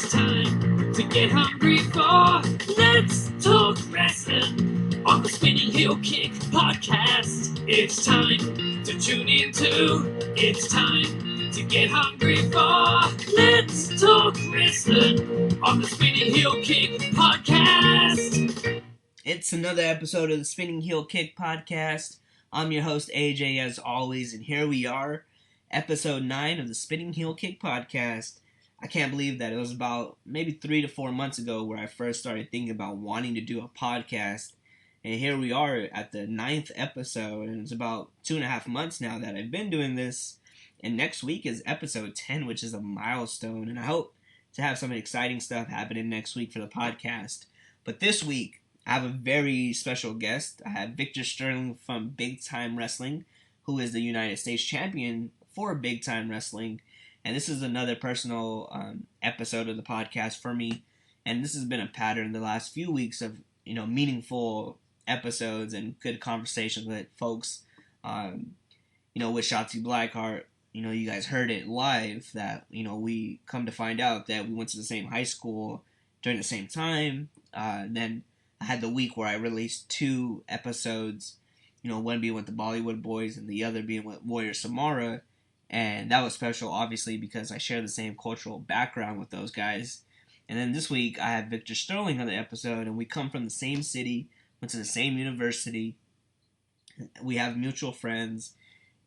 It's time to get hungry for Let's Talk Wrestling on the Spinning Heel Kick podcast. It's time to tune into. It's time to get hungry for Let's Talk Wrestling on the Spinning Heel Kick podcast. It's another episode of the Spinning Heel Kick podcast. I'm your host AJ as always, and here we are, episode 9 of the Spinning Heel Kick podcast. I can't believe that it was about maybe 3 to 4 months ago where I first started thinking about wanting to do a podcast. And here we are at the 9th episode, and it's about 2.5 months now that I've been doing this. And next week is episode 10, which is a milestone. And I hope to have some exciting stuff happening next week for the podcast. But this week, I have a very special guest. I have VictorSterling from Big Time Wrestling, who is the United States champion for Big Time Wrestling. And this is another personal episode of the podcast for me. And this has been a pattern the last few weeks of, meaningful episodes and good conversations with folks. With Shotzi Blackheart, you guys heard it live that, we come to find out that we went to the same high school during the same time. Then I had the week where I released 2 episodes, one being with the Bollywood Boys and the other being with Warrior Samara. And that was special, obviously, because I share the same cultural background with those guys. And then this week, I have VictorSterling on the episode, and we come from the same city, went to the same university. We have mutual friends.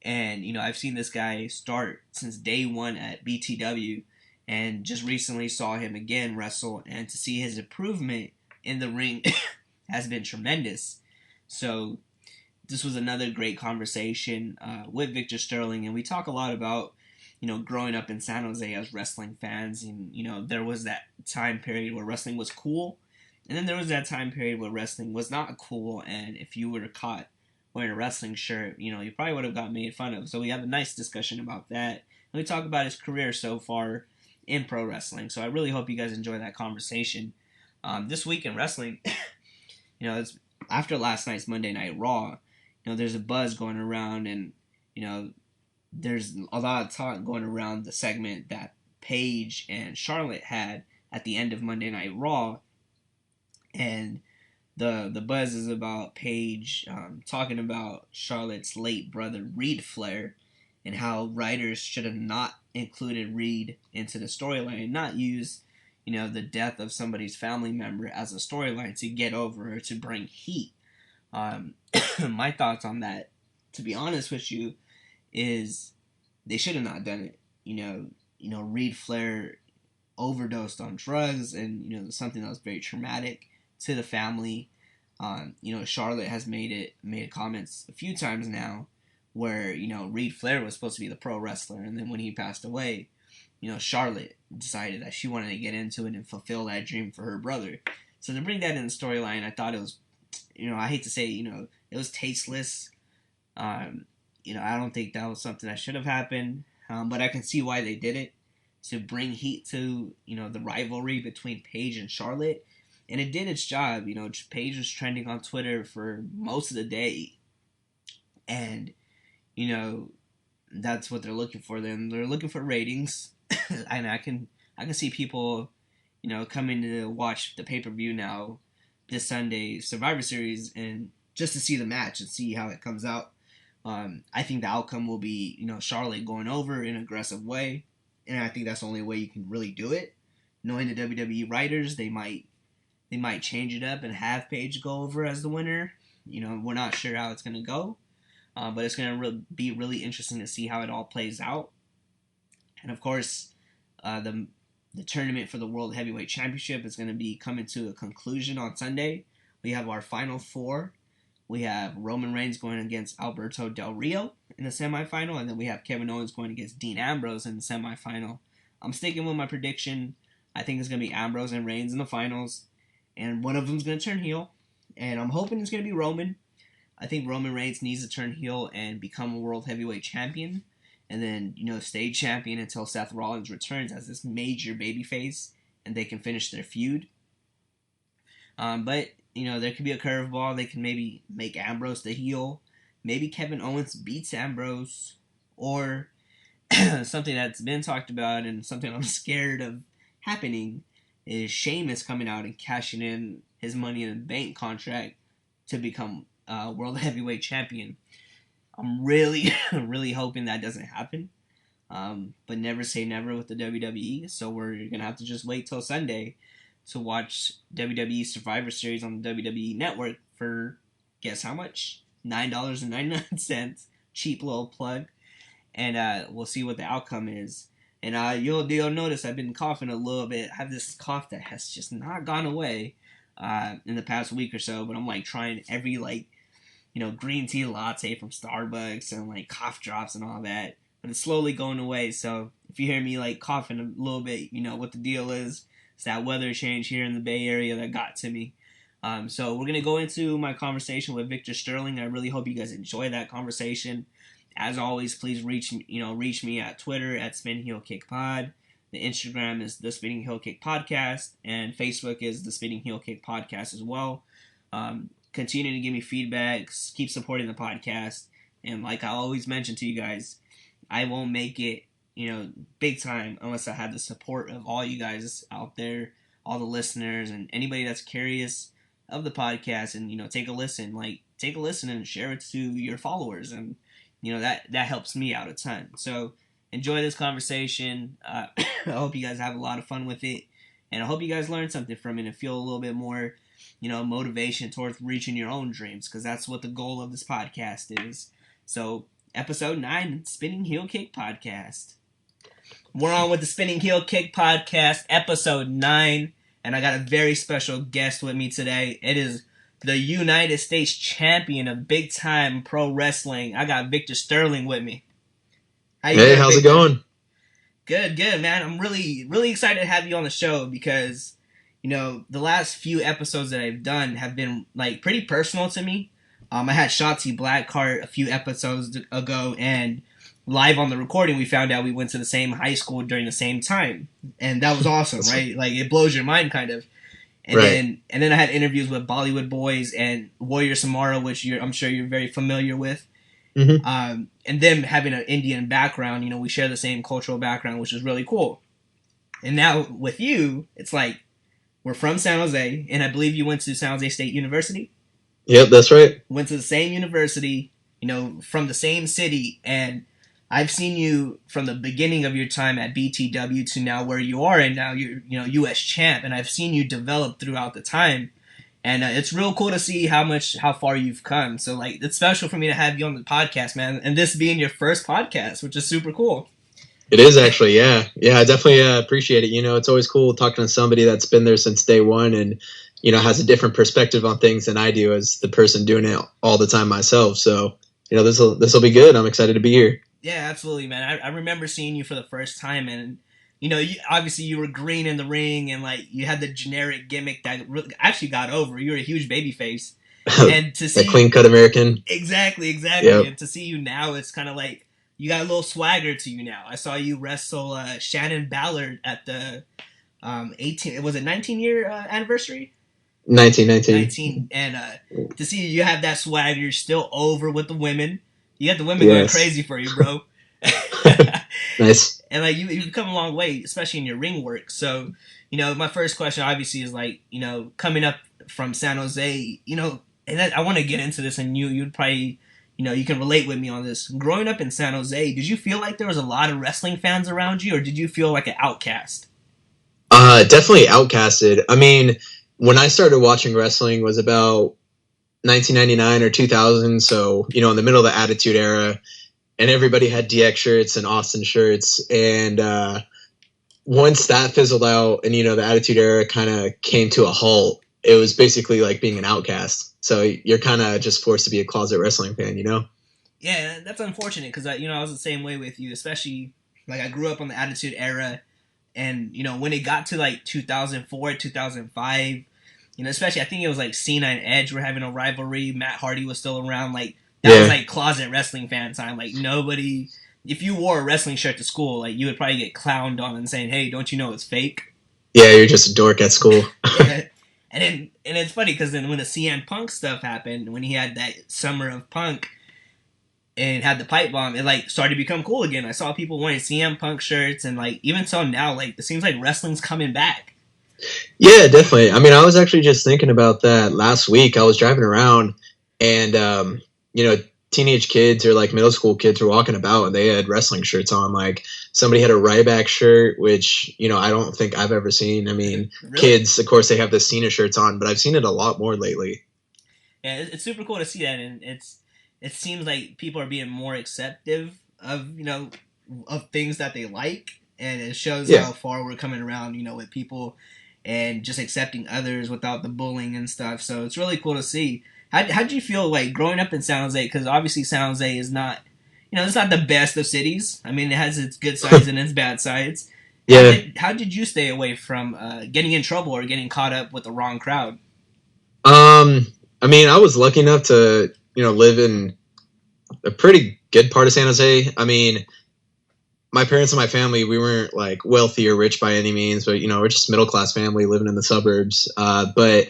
And, I've seen this guy start since day one at BTW, and just recently saw him again wrestle. And to see his improvement in the ring has been tremendous. So this was another great conversation with VictorSterling, and we talk a lot about, growing up in SanJose as wrestling fans, and, there was that time period where wrestling was cool, and then there was that time period where wrestling was not cool, and if you were caught wearing a wrestling shirt, you probably would have got made fun of. So we have a nice discussion about that, and we talk about his career so far in pro wrestling. So I really hope you guys enjoy that conversation. This week in wrestling, it's after last night's Monday Night Raw. There's a buzz going around, and, there's a lot of talk going around the segment that Paige and Charlotte had at the end of Monday Night Raw. And the buzz is about Paige talking about Charlotte's late brother, Reed Flair, and how writers should have not included Reed into the storyline and not use, the death of somebody's family member as a storyline to get over or to bring heat. My thoughts on that, to be honest with you, is they should have not done it. Reed Flair overdosed on drugs, and something that was very traumatic to the family. Charlotte has made comments a few times now where Reed Flair was supposed to be the pro wrestler, and then when he passed away, Charlotte decided that she wanted to get into it and fulfill that dream for her brother. So to bring that in the storyline, I thought it was, I hate to say, it was tasteless. I don't think that was something that should have happened, but I can see why they did it, to bring heat to, the rivalry between Paige and Charlotte, and it did its job. Paige was trending on Twitter for most of the day, and, that's what they're looking for. Then they're looking for ratings, and I can see people, coming to watch the pay-per-view now this Sunday, Survivor Series, and just to see the match and see how it comes out. I think the outcome will be, Charlotte going over in an aggressive way, and I think that's the only way you can really do it. Knowing the WWE writers, they might change it up and have Paige go over as the winner. We're not sure how it's going to go, but it's going to be really interesting to see how it all plays out. And of course, the tournament for the World Heavyweight Championship is going to be coming to a conclusion on Sunday. We have our final 4. We have Roman Reigns going against Alberto Del Rio in the semifinal, and then we have Kevin Owens going against Dean Ambrose in the semifinal. I'm sticking with my prediction. I think it's going to be Ambrose and Reigns in the finals, and one of them is going to turn heel, and I'm hoping it's going to be Roman. I think Roman Reigns needs to turn heel and become a World Heavyweight Champion, and then, stay champion until Seth Rollins returns as this major babyface, and they can finish their feud. But there could be a curveball. They can maybe make Ambrose the heel. Maybe Kevin Owens beats Ambrose. Or something that's been talked about and something I'm scared of happening is Sheamus coming out and cashing in his Money in the Bank contract to become World Heavyweight Champion. I'm really, really hoping that doesn't happen. But never say never with the WWE. So we're going to have to just wait till Sunday to watch WWE Survivor Series on the WWE Network for, guess how much? $9.99. Cheap little plug. And we'll see what the outcome is. And you'll notice I've been coughing a little bit. I have this cough that has just not gone away in the past week or so. But I'm like trying every green tea latte from Starbucks and like cough drops and all that. But it's slowly going away. So if you hear me like coughing a little bit, you know what the deal is. It's that weather change here in the Bay Area that got to me. So we're gonna go into my conversation with VictorSterling. I really hope you guys enjoy that conversation. As always, please reach me at Twitter at SpinHeelKickPod. The Instagram is the Spinning Heel Kick Podcast, and Facebook is the Spinning Heel Kick Podcast as well. Continue to give me feedback, keep supporting the podcast, and like I always mention to you guys, I won't make it, big time unless I have the support of all you guys out there, all the listeners, and anybody that's curious of the podcast, and take a listen and share it to your followers, and that helps me out a ton. So enjoy this conversation. I hope you guys have a lot of fun with it, and I hope you guys learn something from it and feel a little bit more motivation towards reaching your own dreams, because that's what the goal of this podcast is. So episode 9, Spinning Heel Kick Podcast. We're on with the Spinning Heel Kick Podcast, episode 9, and I got a very special guest with me today. It is the United States champion of big time pro wrestling. I got VictorSterling with me. Hey, how's it going? Good, man. I'm really, really excited to have you on the show because, the last few episodes that I've done have been like pretty personal to me. I had Shotzi Blackheart a few episodes ago, and live on the recording, we found out we went to the same high school during the same time, and that was awesome, right? Like it blows your mind, kind of. And right. then I had interviews with Bollywood Boys and Warrior Samara, which I'm sure you're very familiar with. Mm-hmm. And them having an Indian background, we share the same cultural background, which is really cool. And now with you, it's like we're from San Jose, and I believe you went to San Jose State University. Yep, that's right. Went to the same university, from the same city, and I've seen you from the beginning of your time at BTW to now where you are, and now you're, U.S. champ, and I've seen you develop throughout the time, and it's real cool to see how far you've come. So, like, it's special for me to have you on the podcast, man, and this being your first podcast, which is super cool. It is actually, yeah. Yeah, I definitely appreciate it. It's always cool talking to somebody that's been there since day one and, has a different perspective on things than I do as the person doing it all the time myself. So, this will be good. I'm excited to be here. Yeah, absolutely, man. I remember seeing you for the first time, and obviously you were green in the ring, and like you had the generic gimmick that really actually got over. You were a huge baby face, and to see that clean cut American. Exactly. Yep. And to see you now, it's kind of like you got a little swagger to you now. I saw you wrestle Shannon Ballard at the 19-year anniversary. 19. And to see you have that swagger, you're still over with the women. You got the women going crazy for you, bro. Nice. And like you've come a long way, especially in your ring work. So, my first question obviously is like, coming up from San Jose, and I want to get into this, and you'd probably, you can relate with me on this. Growing up in San Jose, did you feel like there was a lot of wrestling fans around you, or did you feel like an outcast? Definitely outcasted. I mean, when I started watching wrestling was about 1999 or 2000, so in the middle of the Attitude Era, and everybody had DX shirts and Austin shirts, and once that fizzled out and the Attitude Era kind of came to a halt, it was basically like being an outcast. So you're kind of just forced to be a closet wrestling fan, Yeah, that's unfortunate because I was the same way with you, especially like I grew up on the Attitude Era, and when it got to like 2004, 2005. Especially I think it was like Cena and Edge were having a rivalry. Matt Hardy was still around. Like that was like closet wrestling fan time. Like nobody, if you wore a wrestling shirt to school, like you would probably get clowned on and saying, "Hey, don't you know it's fake?" Yeah, you're just a dork at school. Yeah. And it's funny because then when the CM Punk stuff happened, when he had that Summer of Punk, and had the pipe bomb, it like started to become cool again. I saw people wearing CM Punk shirts, and like even so now, like it seems like wrestling's coming back. Yeah, definitely. I mean, I was actually just thinking about that last week. I was driving around, and teenage kids or like middle school kids were walking about, and they had wrestling shirts on. Like somebody had a Ryback shirt, which I don't think I've ever seen. I mean, Really? Kids, of course, they have the Cena shirts on, but I've seen it a lot more lately. Yeah, it's super cool to see that, and it seems like people are being more acceptive of of things that they like, and it shows how far we're coming around, with people and just accepting others without the bullying and stuff. So it's really cool to see. How'd you feel like growing up in SanJose? Because obviously SanJose is not, it's not the best of cities. I mean, it has its good sides and its bad sides. Yeah. How did you stay away from getting in trouble or getting caught up with the wrong crowd? I mean, I was lucky enough to, live in a pretty good part of San Jose. I mean, my parents and my family, we weren't like wealthy or rich by any means, but we're just middle class family living in the suburbs. But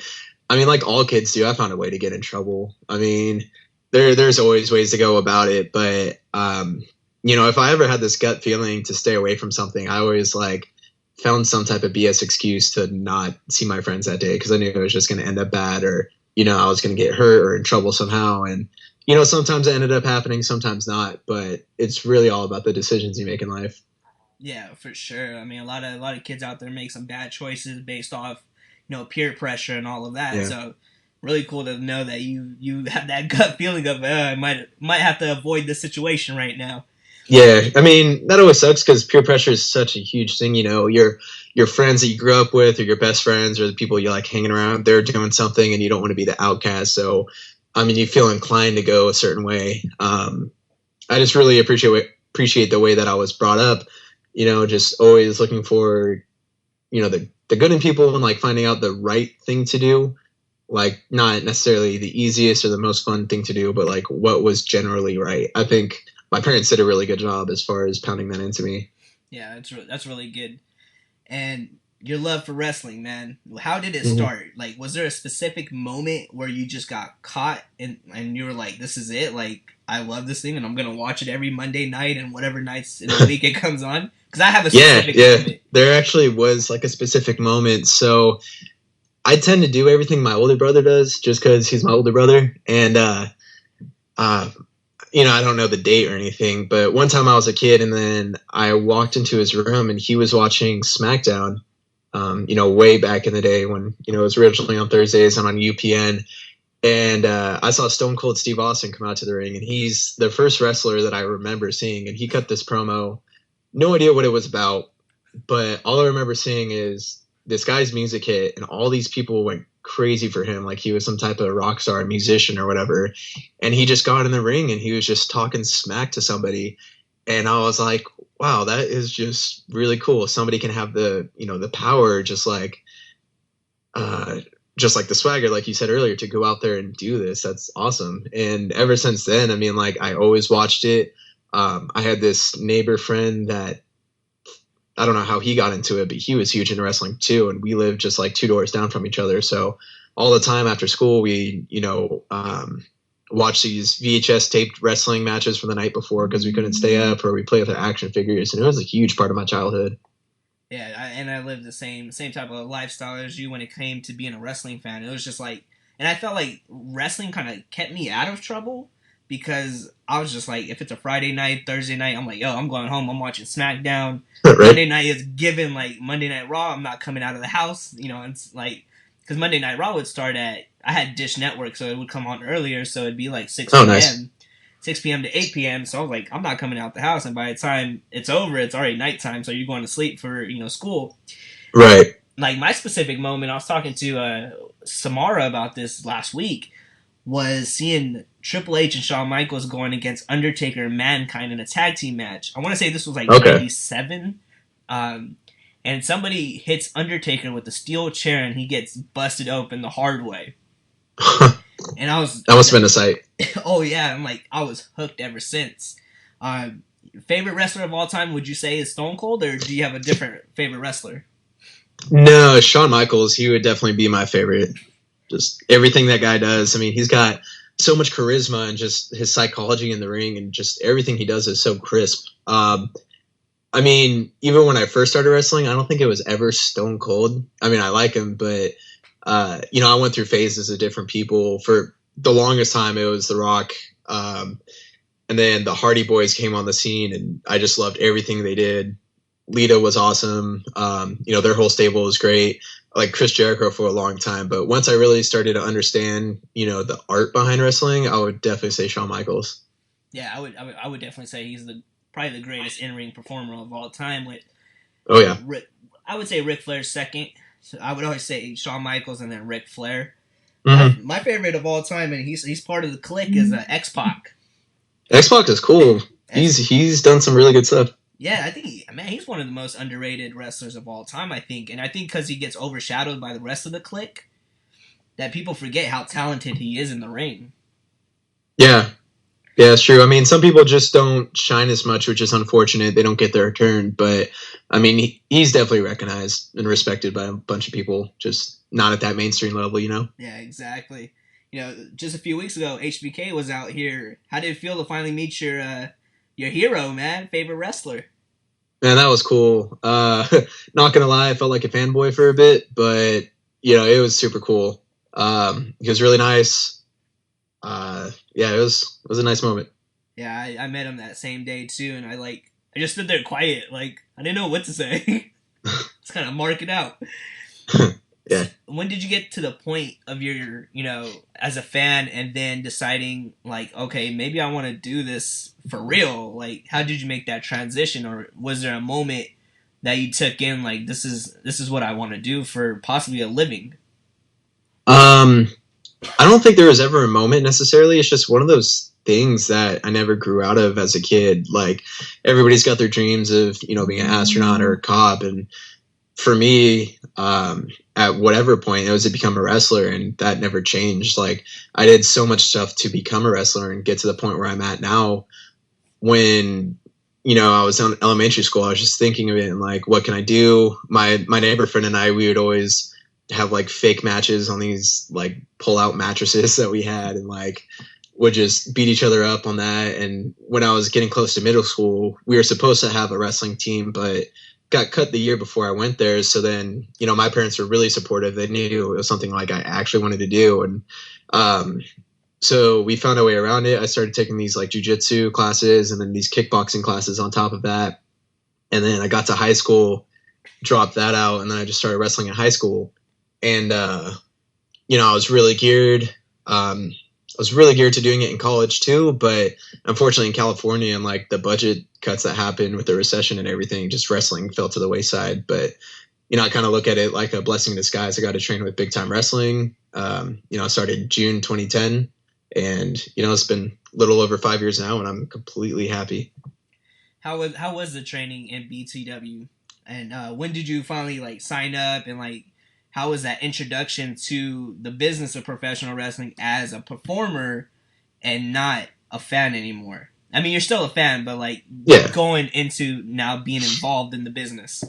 I mean, like all kids do, I found a way to get in trouble. I mean, there's always ways to go about it, but if I ever had this gut feeling to stay away from something, I always like found some type of BS excuse to not see my friends that day because I knew it was just going to end up bad, or I was going to get hurt or in trouble somehow. And sometimes it ended up happening, sometimes not, but it's really all about the decisions you make in life. Yeah, for sure. I mean, a lot of kids out there make some bad choices based off, peer pressure and all of that. Yeah. So really cool to know that you have that gut feeling of I might have to avoid this situation right now. Yeah, I mean, that always sucks because peer pressure is such a huge thing. Your friends that you grew up with, or your best friends, or the people you like hanging around, they're doing something, and you don't want to be the outcast. So, I mean, you feel inclined to go a certain way. I just really appreciate the way that I was brought up. Just always looking for, the good in people and like finding out the right thing to do. Like not necessarily the easiest or the most fun thing to do, but like what was generally right. I think my parents did a really good job as far as pounding that into me. Yeah, that's really good. And your love for wrestling, man, how did it start? Like, was there a specific moment where you just got caught and you were like, this is it? Like, I love this thing and I'm going to watch it every Monday night and whatever nights in the week it comes on? Because I have a specific moment. There actually was like a specific moment. So I tend to do everything my older brother does just because he's my older brother. And, I don't know the date or anything, but one time I was a kid and then I walked into his room and he was watching SmackDown, way back in the day when, it was originally on Thursdays and on UPN. And I saw Stone Cold Steve Austin come out to the ring, and he's the first wrestler that I remember seeing. And he cut this promo, no idea what it was about, but all I remember seeing is this guy's music hit and all these people went crazy for him, like he was some type of rock star musician or whatever. And he just got in the ring and he was just talking smack to somebody. And I was like, wow, that is just really cool. Somebody can have the power, just like the swagger, like you said earlier, to go out there and do this. That's awesome. And ever since then, I mean, like I always watched it. I had this neighbor friend that, I don't know how he got into it, but he was huge into wrestling too. And we lived just like 2 doors down from each other. So all the time after school, we, watch these VHS taped wrestling matches from the night before because we couldn't stay up, or we play with our action figures. And it was a huge part of my childhood. Yeah. I lived the same type of lifestyle as you when it came to being a wrestling fan. It was just like, and I felt like wrestling kind of kept me out of trouble because I was just like, if it's a Friday night, Thursday night, I'm like, yo, I'm going home. I'm watching SmackDown. Right. Monday night is given like Monday Night Raw. I'm not coming out of the house. It's like, because Monday Night Raw would start at, I had Dish Network, so it would come on earlier. So it'd be like 6 p.m. Nice. 6 p.m. to 8 p.m. So I was like, I'm not coming out the house. And by the time it's over, it's already nighttime. So you're going to sleep for, school. Right. Like my specific moment, I was talking to Samara about this last week, was seeing Triple H and Shawn Michaels going against Undertaker and Mankind in a tag team match. I want to say this was like 97. And somebody hits Undertaker with a steel chair and he gets busted open the hard way. And that must have been a sight. Oh yeah, I'm like, I was hooked ever since. Favorite wrestler of all time, would you say is Stone Cold, or do you have a different favorite wrestler? No, Shawn Michaels, he would definitely be my favorite. Just everything that guy does. I mean, he's got so much charisma and just his psychology in the ring and just everything he does is so crisp. I mean, even when I first started wrestling, I don't think it was ever Stone Cold. I mean, I like him, but I went through phases of different people. For the longest time, it was The Rock. And then the Hardy Boys came on the scene, and I just loved everything they did. Lita was awesome. Their whole stable was great. Like Chris Jericho for a long time. But once I really started to understand, the art behind wrestling, I would definitely say Shawn Michaels. Yeah, I would definitely say he's probably the greatest in-ring performer of all time. Oh yeah, I would say Ric Flair's second. So I would always say Shawn Michaels and then Ric Flair. Mm-hmm. My favorite of all time, and he's part of the clique, is X-Pac. X-Pac is cool. He's done some really good stuff. Yeah, I think he's one of the most underrated wrestlers of all time, I think. And I think because he gets overshadowed by the rest of the clique, that people forget how talented he is in the ring. Yeah, it's true. I mean, some people just don't shine as much, which is unfortunate. They don't get their turn. But, I mean, he's definitely recognized and respected by a bunch of people, just not at that mainstream level, Yeah, exactly. Just a few weeks ago, HBK was out here. How did it feel to finally meet your hero, man? Favorite wrestler? Man, that was cool. Not gonna lie, I felt like a fanboy for a bit, but it was super cool. He was really nice. It was a nice moment. Yeah, I met him that same day too, and I just stood there quiet, I didn't know what to say. Just kind of mark it out. Yeah. When did you get to the point of your, as a fan, and then deciding okay, maybe I want to do this for real? How did you make that transition, or was there a moment that you took in this is what I want to do for possibly a living? I don't think there was ever a moment necessarily. It's just one of those things that I never grew out of as a kid. Everybody's got their dreams of being an astronaut or a cop, and for me, at whatever point, it was to become a wrestler, and that never changed. I did so much stuff to become a wrestler and get to the point where I'm at now. When, I was in elementary school, I was just thinking of it and what can I do? My neighbor friend and I, we would always have fake matches on these pull-out mattresses that we had, and would just beat each other up on that. And when I was getting close to middle school, we were supposed to have a wrestling team, but got cut the year before I went there. So then, my parents were really supportive. They knew it was something I actually wanted to do. And so we found a way around it. I started taking these jiu-jitsu classes and then these kickboxing classes on top of that. And then I got to high school, dropped that out, and then I just started wrestling in high school. And, I was really geared. I was really geared to doing it in college too, but unfortunately in California and the budget cuts that happened with the recession and everything, just wrestling fell to the wayside. But, I kind of look at it like a blessing in disguise. I got to train with Big Time Wrestling. I started June 2010, and, it's been a little over 5 years now, and I'm completely happy. How was the training in BTW? And when did you finally sign up, and how was that introduction to the business of professional wrestling as a performer and not a fan anymore? I mean, you're still a fan, but going into now being involved in the business.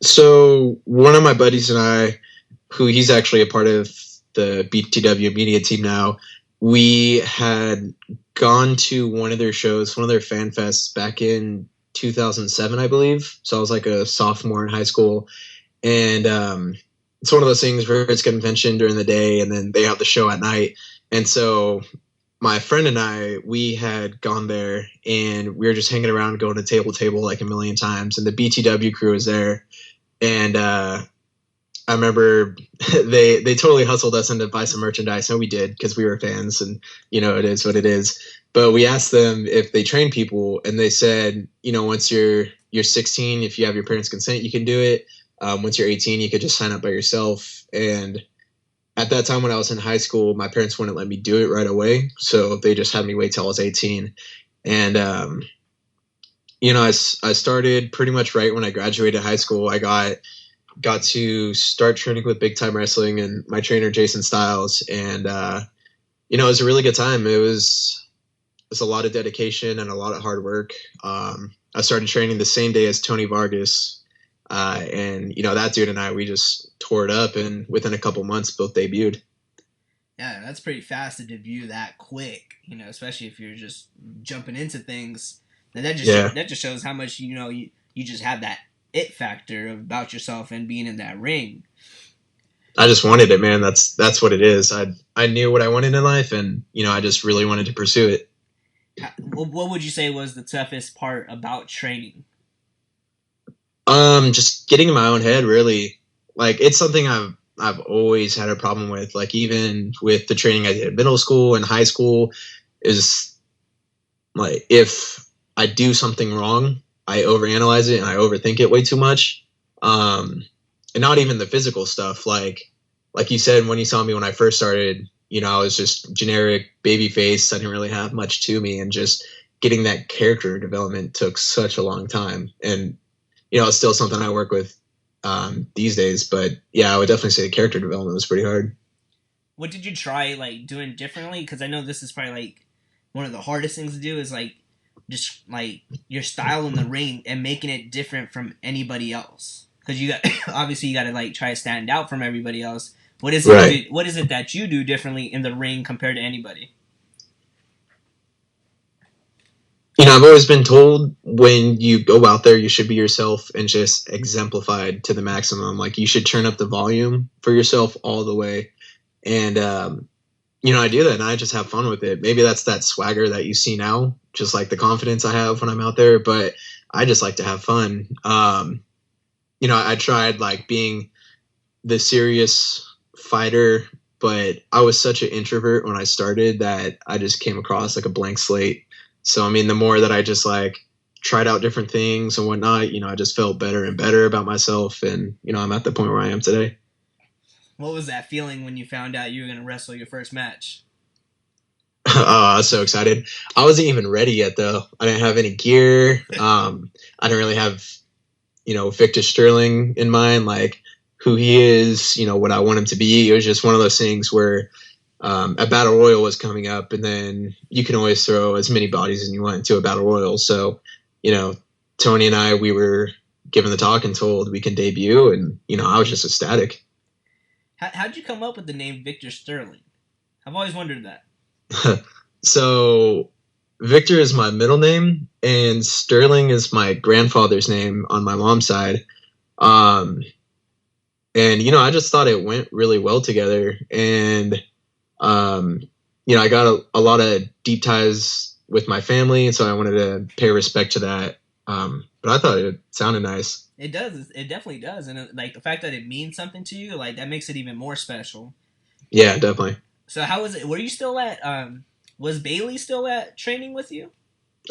So one of my buddies and I, who he's actually a part of the BTW media team now, we had gone to one of their shows, one of their fan fests back in 2007, I believe. So I was a sophomore in high school. And it's one of those things where it's a convention during the day and then they have the show at night. And so my friend and I, we had gone there and we were just hanging around, going to table a million times. And the BTW crew was there. And I remember they totally hustled us into buy some merchandise. And we did because we were fans, and, it is what it is. But we asked them if they train people, and they said, once you're 16, if you have your parents' consent, you can do it. Once you're 18, you could just sign up by yourself. And at that time when I was in high school, my parents wouldn't let me do it right away. So they just had me wait till I was 18. And, I started pretty much right when I graduated high school. I got to start training with Big Time Wrestling and my trainer, Jason Styles. And, it was a really good time. It was a lot of dedication and a lot of hard work. I started training the same day as Tony Vargas. And that dude and I, we just tore it up, and within a couple months both debuted. Yeah, that's pretty fast to debut that quick, especially if you're just jumping into things. And that just shows how much you just have that it factor about yourself and being in that ring. I just wanted it, man. That's what it is. I knew what I wanted in life, and I just really wanted to pursue it. What would you say was the toughest part about training? Just getting in my own head, really. Like, it's something I've always had a problem with. Like, even with the training I did in middle school and high school, is like, if I do something wrong, I overanalyze it and I overthink it way too much. And not even the physical stuff. Like you said, when you saw me when I first started, I was just generic baby face. I didn't really have much to me, and just getting that character development took such a long time. And, it's still something I work with these days. But yeah, I would definitely say the character development was pretty hard. What did you try doing differently? Because I know this is probably one of the hardest things to do is just your style in the ring and making it different from anybody else. Because you got obviously you got to try to stand out from everybody else. What is it? Right. What is it that you do differently in the ring compared to anybody? I've always been told when you go out there, you should be yourself and just exemplified to the maximum. Like, you should turn up the volume for yourself all the way. And, I do that, and I just have fun with it. Maybe that's that swagger that you see now, just like the confidence I have when I'm out there, but I just like to have fun. I tried being the serious fighter, but I was such an introvert when I started that I just came across like a blank slate. So, the more that I just tried out different things and whatnot, I just felt better and better about myself. And, I'm at the point where I am today. What was that feeling when you found out you were going to wrestle your first match? Oh, I was so excited. I wasn't even ready yet, though. I didn't have any gear. I didn't really have, VictorSterling in mind, who he is, what I want him to be. It was just one of those things where a battle royal was coming up, and then you can always throw as many bodies as you want into a battle royal. So, Tony and I, we were given the talk and told we can debut, and, I was just ecstatic. How'd you come up with the name VictorSterling? I've always wondered that. So, Victor is my middle name, and Sterling is my grandfather's name on my mom's side. And, I just thought it went really well together. And, I got a lot of deep ties with my family, and so I wanted to pay respect to that. But I thought it sounded nice. It does. It definitely does. And the fact that it means something to you, that makes it even more special. Yeah, definitely. So how was it? Were you still at, was Bailey still at training with you?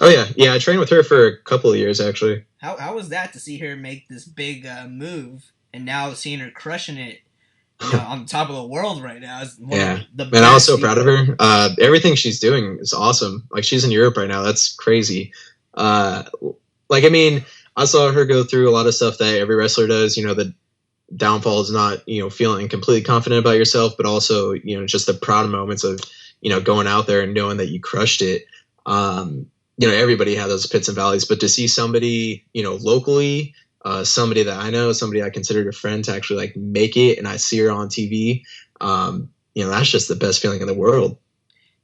Oh, yeah. Yeah, I trained with her for a couple of years, actually. How was that to see her make this big move, and now seeing her crushing it on top of the world right now? Yeah, man, I was so proud of her. Everything she's doing is awesome. She's in Europe right now. That's crazy. I saw her go through a lot of stuff that every wrestler does. The downfall is not, feeling completely confident about yourself, but also, just the proud moments of, going out there and knowing that you crushed it. Everybody had those pits and valleys, but to see somebody, locally, somebody that I know, somebody I considered a friend, to actually make it, and I see her on TV, that's just the best feeling in the world.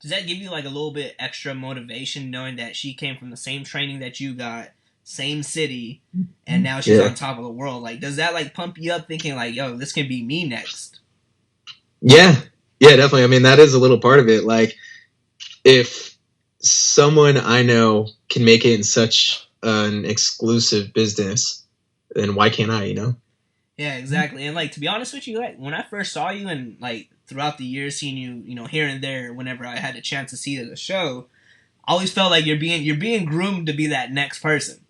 Does that give you a little bit extra motivation knowing that she came from the same training that you got, same city, and now she's on top of the world? Does that pump you up thinking yo, this can be me next? Yeah, definitely. That is a little part of it. If someone I know can make it in such an exclusive business, then why can't I, Yeah, exactly. And to be honest with you, when I first saw you, and throughout the years seeing you, here and there whenever I had a chance to see the show, I always felt like you're being groomed to be that next person.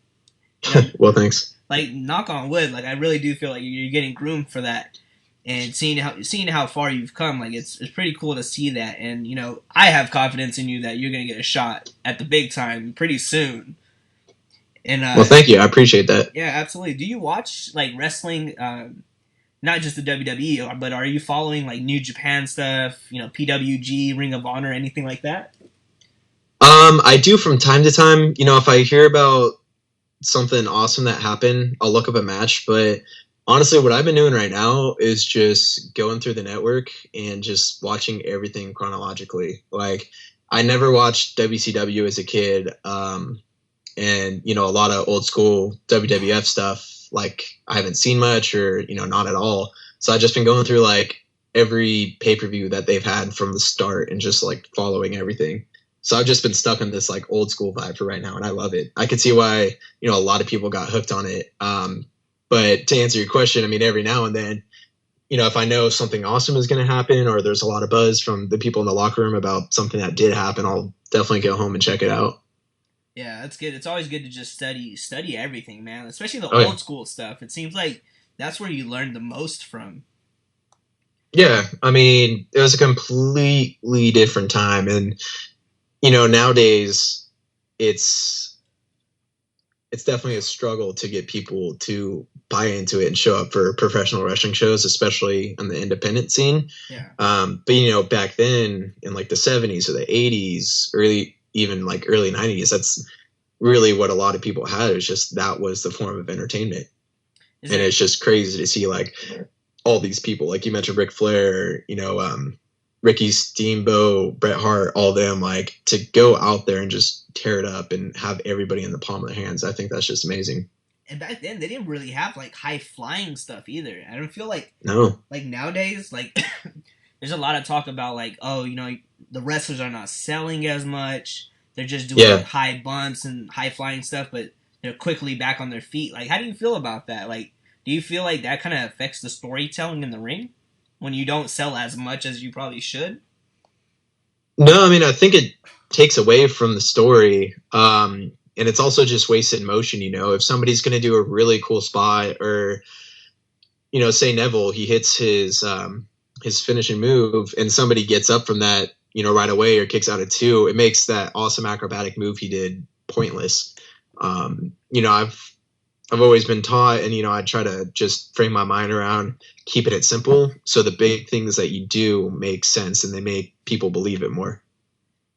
Well, thanks. Knock on wood, I really do feel like you're getting groomed for that. And seeing how far you've come, it's pretty cool to see that. And I have confidence in you that you're gonna get a shot at the big time pretty soon. And well, thank you. I appreciate that. Yeah, absolutely. Do you watch wrestling? Not just the WWE, but are you following New Japan stuff? PWG, Ring of Honor, anything like that? I do from time to time. If I hear about something awesome that happened, I'll look up a match. But Honestly, what I've been doing right now is just going through the network and just watching everything chronologically. Like, I never watched WCW as a kid, and a lot of old school WWF stuff. Like, I haven't seen much, or not at all. So I've just been going through like every pay-per-view that they've had from the start and just like following everything. So I've just been stuck in this like old school vibe for right now, and I love it. I could see why a lot of people got hooked on it. But to answer your question, I mean, every now and then, if I know something awesome is going to happen, or there's a lot of buzz from the people in the locker room about something that did happen, I'll definitely go home and check it out. Yeah, that's good. It's always good to just study everything, man. Especially the Oh, old school stuff. It seems like that's where you learn the most from. yeah. I mean, it was a completely different time. And, nowadays it's definitely a struggle to get people to buy into it and show up for professional wrestling shows, especially on the independent scene. Yeah. But back then in like the 70s or the 80s, even like early 90s, that's really what a lot of people had. It was just, that was the form of entertainment. It's just crazy to see like all these people, like you mentioned, Ric Flair, Ricky Steamboat, Bret Hart, all them, like, to go out there and just tear it up and have everybody in the palm of their hands. I think that's just amazing. And back then, they didn't really have like high flying stuff either. I don't feel like No. Like nowadays, like there's a lot of talk about like, oh, the wrestlers are not selling as much. They're just doing like, high bumps and high flying stuff, but they're quickly back on their feet. Like, how do you feel about that? Like, do you feel like that kind of affects the storytelling in the ring when you don't sell as much as you probably should? No, I mean, I think it takes away from the story. And it's also just wasted motion. If somebody's going to do a really cool spot, or, say Neville, he hits his finishing move and somebody gets up from that, right away, or kicks out at 2, it makes that awesome acrobatic move he did pointless. I've always been taught, and I try to just frame my mind around keeping it simple, so the big things that you do make sense and they make people believe it more.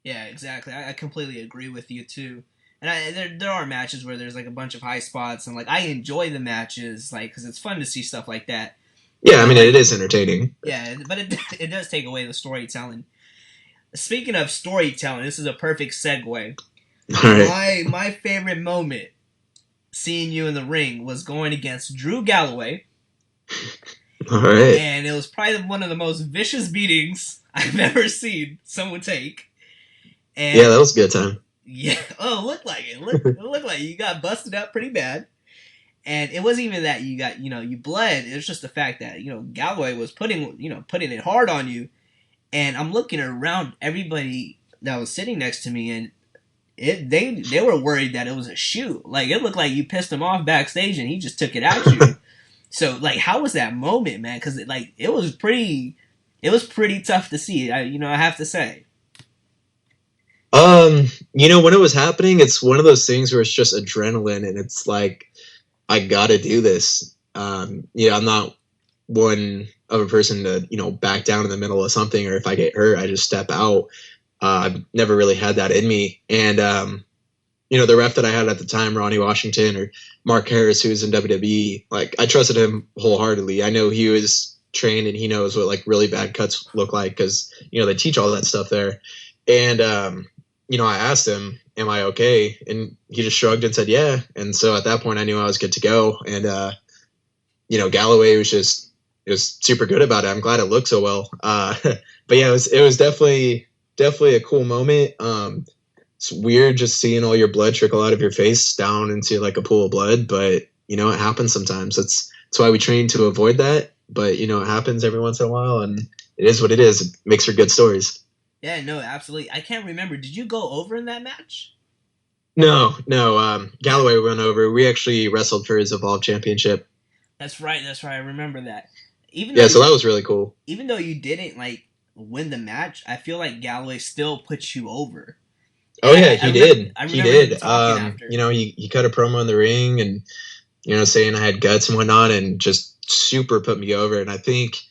Yeah, exactly. I completely agree with you too. And there are matches where there's like a bunch of high spots, and like I enjoy the matches, like, because it's fun to see stuff like that. Yeah, I mean, it is entertaining. Yeah, but it does take away the storytelling. Speaking of storytelling, this is a perfect segue. All right. My favorite moment seeing you in the ring was going against Drew Galloway. All right. And it was probably one of the most vicious beatings I've ever seen someone take. And yeah, that was a good time. Yeah. Oh, it looked like it. It looked like you got busted up pretty bad. And it wasn't even that you got, you bled. It was just the fact that, Galloway was putting it hard on you. And I'm looking around everybody that was sitting next to me, and they were worried that it was a shoot. Like, it looked like you pissed him off backstage and he just took it at you. So, like, how was that moment, man? Because, it was pretty tough to see, I have to say. When it was happening, it's one of those things where it's just adrenaline, and it's like, I gotta do this. I'm not one of a person to, back down in the middle of something, or if I get hurt, I just step out. I've never really had that in me. And, the ref that I had at the time, Ronnie Washington or Mark Harris, who was in WWE, like, I trusted him wholeheartedly. I know he was trained and he knows what like really bad cuts look like, because, they teach all that stuff there. And, I asked him, am I okay? And he just shrugged and said, yeah. And so at that point I knew I was good to go. And, Galloway was super good about it. I'm glad it looked so well. But yeah, it was definitely a cool moment. It's weird just seeing all your blood trickle out of your face down into like a pool of blood, but it happens sometimes. That's why we train to avoid that. But it happens every once in a while, and it is what it is. It makes for good stories. Yeah, no, absolutely. I can't remember. Did you go over in that match? No. Galloway went over. We actually wrestled for his Evolve Championship. That's right. I remember that. So that was really cool. Even though you didn't like win the match, I feel like Galloway still put you over. Oh yeah, he did. He did. He cut a promo in the ring and saying I had guts and whatnot, and just super put me over. And I think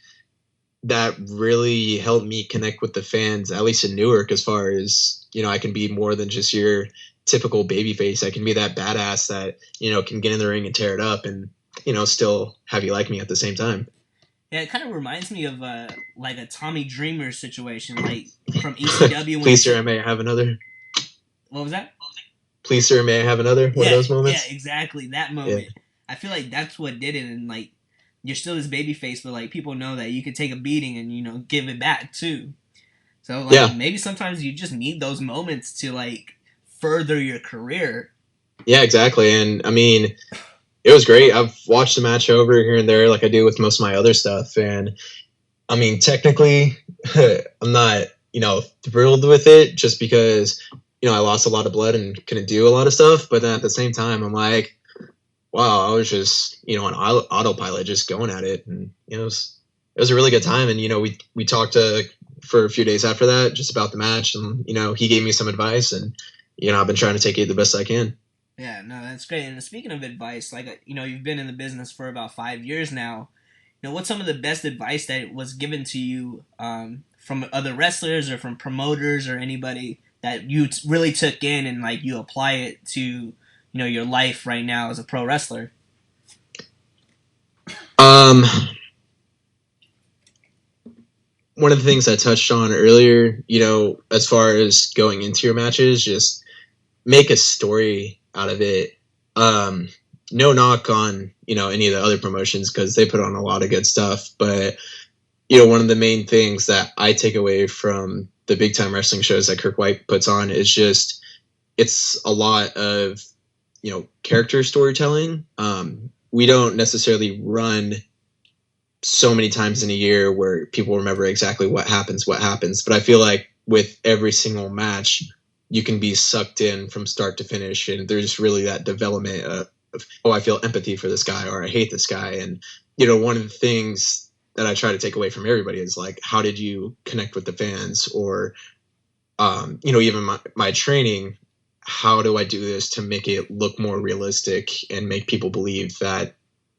that really helped me connect with the fans, at least in Newark, as far as I can be more than just your typical babyface. I can be that badass that can get in the ring and tear it up. And still have you like me at the same time. Yeah, it kind of reminds me of like a Tommy Dreamer situation, like from ECW. Please, sir, may I have another? What was that? Please, sir, may I have another? One of those moments? Yeah, exactly. That moment. Yeah. I feel like that's what did it, and like you're still this babyface, but like people know that you can take a beating and give it back too. So like maybe sometimes you just need those moments to like further your career. Yeah, exactly. And I mean, it was great. I've watched the match over here and there like I do with most of my other stuff. And I mean, technically, I'm not, thrilled with it just because, I lost a lot of blood and couldn't do a lot of stuff. But then at the same time, I'm like, wow, I was just, on autopilot just going at it. And, it was a really good time. And, we talked for a few days after that just about the match. And, he gave me some advice. And, I've been trying to take it the best I can. Yeah, no, that's great. And speaking of advice, like, you've been in the business for about 5 years now. What's some of the best advice that was given to you from other wrestlers or from promoters or anybody that you really took in and, like, you apply it to, your life right now as a pro wrestler? One of the things I touched on earlier, as far as going into your matches, just make a story out of it. No knock on, any of the other promotions because they put on a lot of good stuff. But, one of the main things that I take away from the big time wrestling shows that Kirk White puts on is just, it's a lot of, character storytelling. We don't necessarily run so many times in a year where people remember exactly what happens. But I feel like with every single match, you can be sucked in from start to finish. And there's really that development of, I feel empathy for this guy or I hate this guy. And, one of the things that I try to take away from everybody is like, how did you connect with the fans or, even my training, how do I do this to make it look more realistic and make people believe that,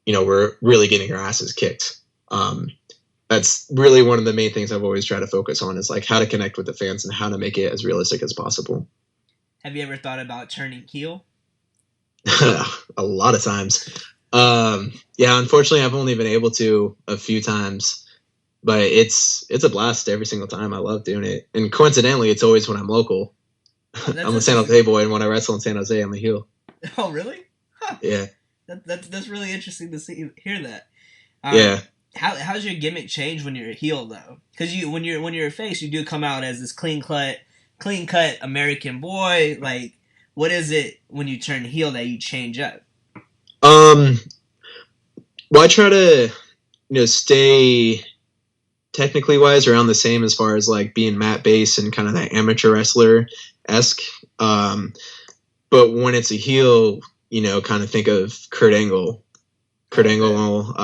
we're really getting our asses kicked. That's really one of the main things I've always tried to focus on is like how to connect with the fans and how to make it as realistic as possible. Have you ever thought about turning heel? A lot of times. Unfortunately I've only been able to a few times, but it's a blast every single time. I love doing it. And coincidentally, it's always when I'm local. I'm a San Jose boy, and when I wrestle in San Jose, I'm a heel. Oh, really? Huh. Yeah. That's really interesting to hear that. Yeah. How's your gimmick change when you're a heel though? Because when you're a face, you do come out as this clean cut American boy. Like, what is it when you turn heel that you change up? Well, I try to stay technically wise around the same as far as like being mat based and kind of that amateur wrestler-esque. But when it's a heel, kind of think of Kurt Angle. Kurt Angle,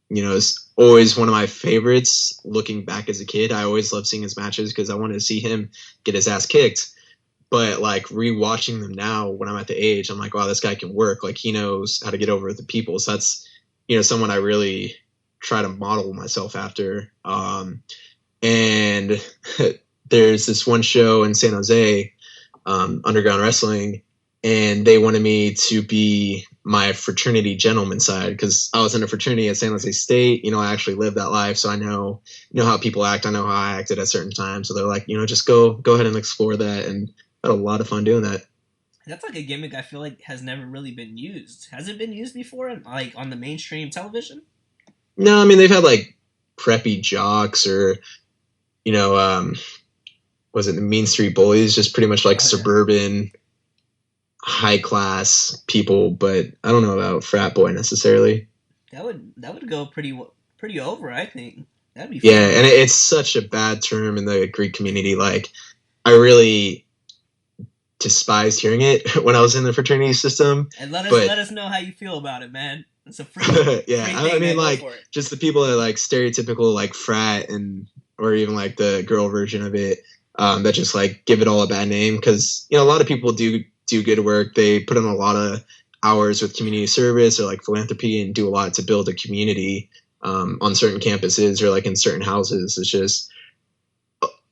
is always one of my favorites looking back as a kid. I always loved seeing his matches because I wanted to see him get his ass kicked. But like rewatching them now when I'm at the age, I'm like, wow, this guy can work. Like he knows how to get over the people. So that's, someone I really try to model myself after. And there's this one show in San Jose, Underground Wrestling, and they wanted me to be my fraternity gentleman side because I was in a fraternity at San Jose State. I actually lived that life, so I know how people act. I know how I acted at certain times. So they're like, just go ahead and explore that, and I had a lot of fun doing that. That's like a gimmick I feel like has never really been used. Has it been used before, like on the mainstream television? No, I mean they've had like preppy jocks or, was it the Mean Street Bullies? Just pretty much like suburban, high class people, but I don't know about frat boy necessarily. That would go pretty over, I think. That'd be fun. Yeah, and it's such a bad term in the Greek community. Like, I really despised hearing it when I was in the fraternity system. And let us know how you feel about it, man. It's a free yeah. Free I mean, like, just the people that are like stereotypical like frat or even like the girl version of it that just like give it all a bad name because a lot of people do good work. They put in a lot of hours with community service or like philanthropy and do a lot to build a community on certain campuses or like in certain houses. It's just,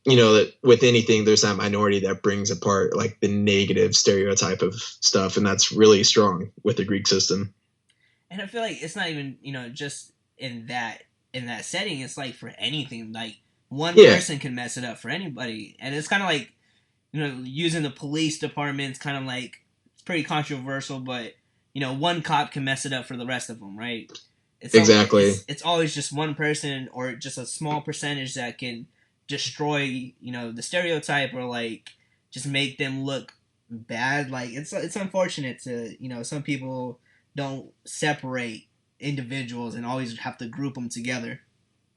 that with anything, there's that minority that brings apart like the negative stereotype of stuff. And that's really strong with the Greek system. And I feel like it's not even, just in that setting. It's like for anything, like one person can mess it up for anybody. And it's kind of like, using the police department's kind of like, it's pretty controversial, but one cop can mess it up for the rest of them, right? Exactly. It's always just one person or just a small percentage that can destroy, the stereotype or like just make them look bad. Like it's unfortunate to, some people don't separate individuals and always have to group them together.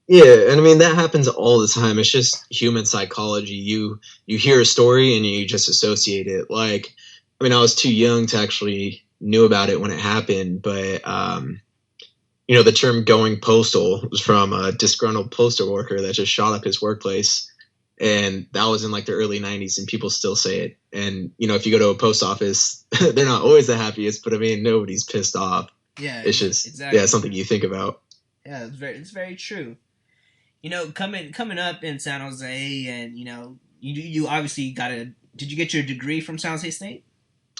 Yeah, and I mean that happens all the time. It's just human psychology. You hear a story and you just associate it. Like, I mean, I was too young to actually knew about it when it happened, but the term "going postal" was from a disgruntled postal worker that just shot up his workplace, and that was in like the early '90s, and people still say it. And if you go to a post office, they're not always the happiest, but I mean, nobody's pissed off. Yeah, it's just exactly. Something you think about. Yeah, it's very true. Coming up in San Jose, and you obviously did you get your degree from San Jose State?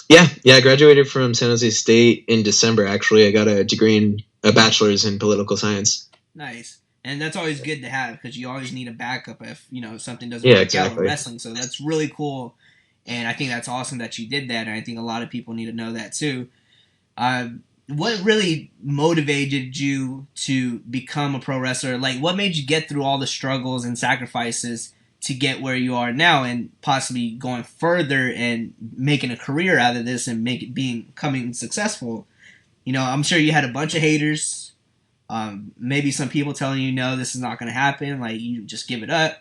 Yeah, I graduated from San Jose State in December. Actually, I got a degree in a bachelor's in political science. Nice, and that's always good to have because you always need a backup if something doesn't work out in wrestling. So that's really cool, and I think that's awesome that you did that. And I think a lot of people need to know that too. What really motivated you to become a pro wrestler? Like, what made you get through all the struggles and sacrifices to get where you are now and possibly going further and making a career out of this and becoming successful? I'm sure you had a bunch of haters. Maybe some people telling you, no, this is not going to happen. Like, you just give it up.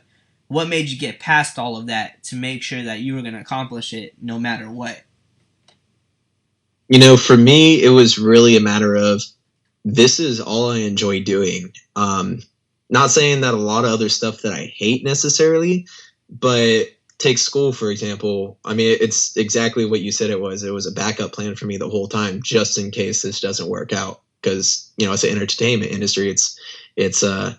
What made you get past all of that to make sure that you were going to accomplish it no matter what? For me, it was really a matter of this is all I enjoy doing. Not saying that a lot of other stuff that I hate necessarily, but take school, for example. I mean, it's exactly what you said it was. It was a backup plan for me the whole time, just in case this doesn't work out. Because, it's an entertainment industry. It's a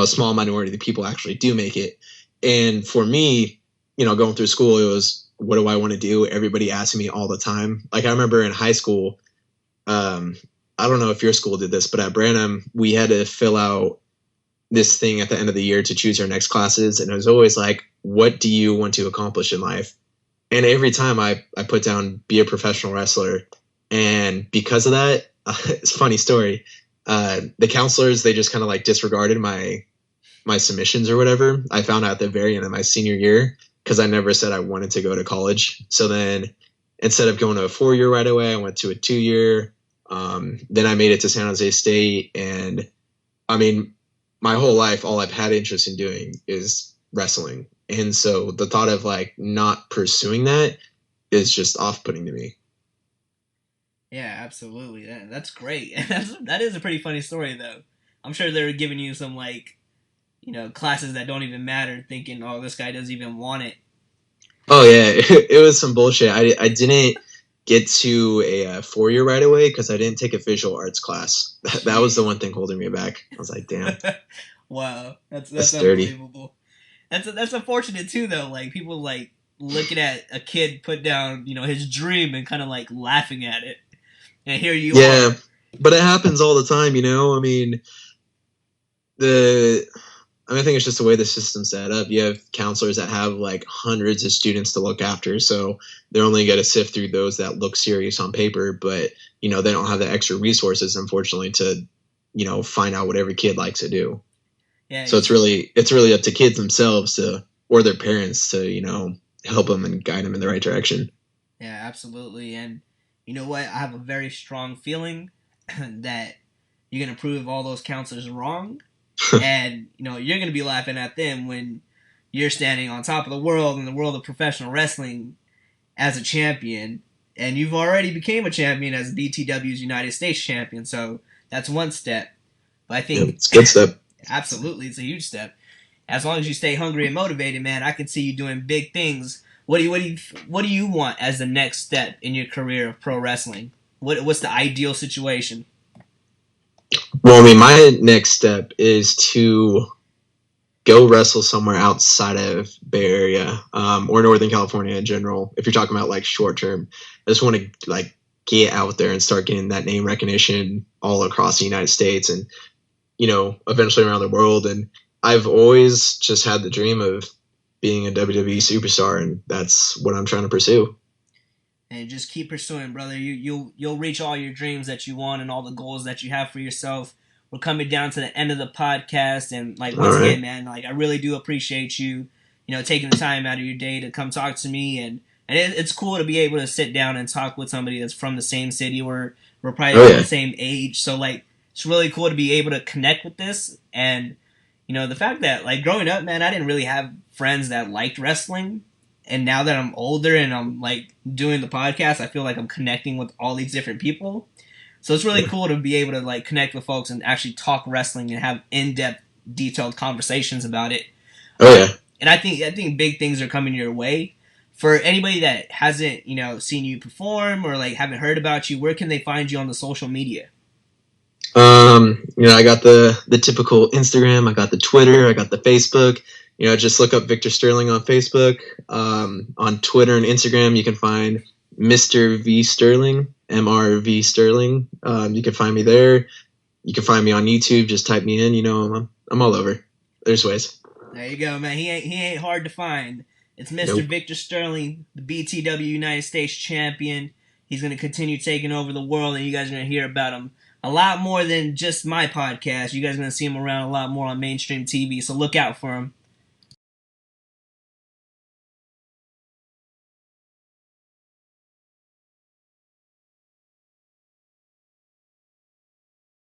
small minority of people actually do make it. And for me, going through school, it was, what do I want to do? Everybody asking me all the time. Like, I remember in high school, I don't know if your school did this, but at Branham, we had to fill out this thing at the end of the year to choose our next classes. And it was always like, what do you want to accomplish in life? And every time I put down, be a professional wrestler. And because of that, it's a funny story. The counselors, they just kind of like disregarded my submissions or whatever. I found out at the very end of my senior year, because I never said I wanted to go to college. So then instead of going to a 4-year right away, I went to a 2-year. Then I made it to San Jose State. And I mean, my whole life, all I've had interest in doing is wrestling. And so the thought of like not pursuing that is just off-putting to me. Yeah, absolutely. That's great. That is a pretty funny story, though. I'm sure they were giving you some like, classes that don't even matter, thinking, oh, this guy doesn't even want it. Oh, yeah. It was some bullshit. I didn't get to a 4-year right away because I didn't take a visual arts class. That was the one thing holding me back. I was like, damn. Wow. That's unbelievable. That's unfortunate, too, though. Like, people, like, looking at a kid put down, his dream and kind of, like, laughing at it. And here you are. Yeah, but it happens all the time, I mean, I think it's just the way the system's set up. You have counselors that have like hundreds of students to look after, so they're only going to sift through those that look serious on paper, but they don't have the extra resources, unfortunately, to find out what every kid likes to do. Yeah. So it's really up to kids themselves or their parents to help them and guide them in the right direction. Yeah, absolutely. And you know what? I have a very strong feeling that you're going to prove all those counselors wrong. And, you're going to be laughing at them when you're standing on top of the world in the world of professional wrestling as a champion. And you've already became a champion as BTW's United States champion. So that's one step. But I think it's a good step. Absolutely. It's a huge step. As long as you stay hungry and motivated, man, I can see you doing big things. What do you want as the next step in your career of pro wrestling? What's the ideal situation? Well, I mean, my next step is to go wrestle somewhere outside of Bay Area or Northern California in general. If you're talking about like short term, I just want to like get out there and start getting that name recognition all across the United States and, you know, eventually around the world. And I've always just had the dream of being a WWE superstar, and that's what I'm trying to pursue. And just keep pursuing, brother. You'll reach all your dreams that you want and all the goals that you have for yourself. We're coming down to the end of the podcast, and like once again, man, like I really do appreciate you, you know, taking the time out of your day to come talk to me, and it's cool to be able to sit down and talk with somebody that's from the same city. We're probably the same age, so like it's really cool to be able to connect with this. And you know, the fact that like growing up, man, I didn't really have friends that liked wrestling. And now that I'm older and I'm like doing the podcast, I feel like I'm connecting with all these different people. So it's really cool to be able to like connect with folks and actually talk wrestling and have in-depth, detailed conversations about it. Oh yeah. And I think big things are coming your way. For anybody that hasn't, you know, seen you perform or like haven't heard about you, where can they find you on the social media? You know, I got the typical Instagram, I got the Twitter, I got the Facebook. You know, just look up VictorSterling on Facebook. On Twitter and Instagram, you can find Mr. V Sterling, MRV Sterling. You can find me there. You can find me on YouTube. Just type me in. You know, I'm all over. There's ways. There you go, man. He ain't hard to find. It's Mr. Nope. VictorSterling, the BTW United States champion. He's going to continue taking over the world, and you guys are going to hear about him a lot more than just my podcast. You guys are going to see him around a lot more on mainstream TV, so look out for him.